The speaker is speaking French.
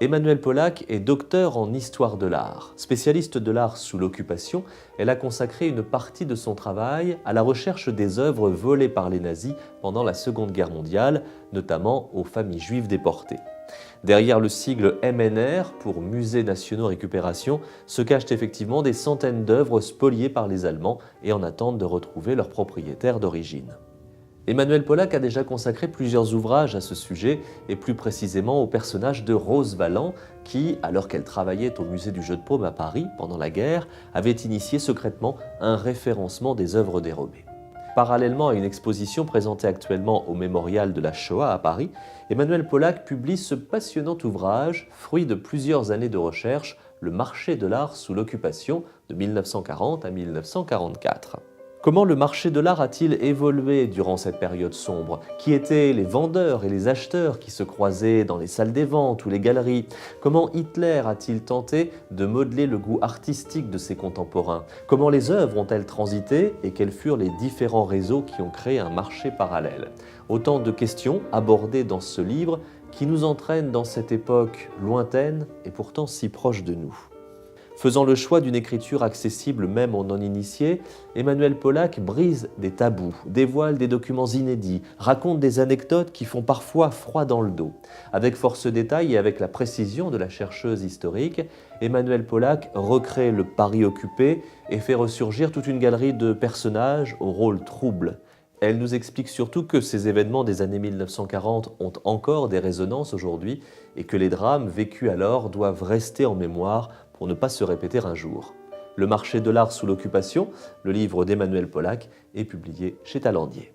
Emmanuelle Pollack est docteure en histoire de l'art. Spécialiste de l'art sous l'occupation, elle a consacré une partie de son travail à la recherche des œuvres volées par les nazis pendant la Seconde Guerre mondiale, notamment aux familles juives déportées. Derrière le sigle MNR, pour Musées Nationaux Récupération, se cachent effectivement des centaines d'œuvres spoliées par les Allemands et en attente de retrouver leurs propriétaires d'origine. Emmanuelle Pollack a déjà consacré plusieurs ouvrages à ce sujet, et plus précisément au personnage de Rose Valland, qui, alors qu'elle travaillait au musée du jeu de paume à Paris pendant la guerre, avait initié secrètement un référencement des œuvres dérobées. Parallèlement à une exposition présentée actuellement au Mémorial de la Shoah à Paris, Emmanuelle Pollack publie ce passionnant ouvrage, fruit de plusieurs années de recherche, Le marché de l'art sous l'occupation de 1940 à 1944. Comment le marché de l'art a-t-il évolué durant cette période sombre? Qui étaient les vendeurs et les acheteurs qui se croisaient dans les salles des ventes ou les galeries? Comment Hitler a-t-il tenté de modeler le goût artistique de ses contemporains? Comment les œuvres ont-elles transité et quels furent les différents réseaux qui ont créé un marché parallèle? Autant de questions abordées dans ce livre qui nous entraînent dans cette époque lointaine et pourtant si proche de nous. Faisant le choix d'une écriture accessible même aux non-initiés, Emmanuelle Pollack brise des tabous, dévoile des documents inédits, raconte des anecdotes qui font parfois froid dans le dos. Avec force détail et avec la précision de la chercheuse historique, Emmanuelle Pollack recrée le Paris occupé et fait ressurgir toute une galerie de personnages au rôle trouble. Elle nous explique surtout que ces événements des années 1940 ont encore des résonances aujourd'hui et que les drames vécus alors doivent rester en mémoire pour ne pas se répéter un jour. Le marché de l'art sous l'occupation, le livre d'Emmanuelle Pollack, est publié chez Talandier.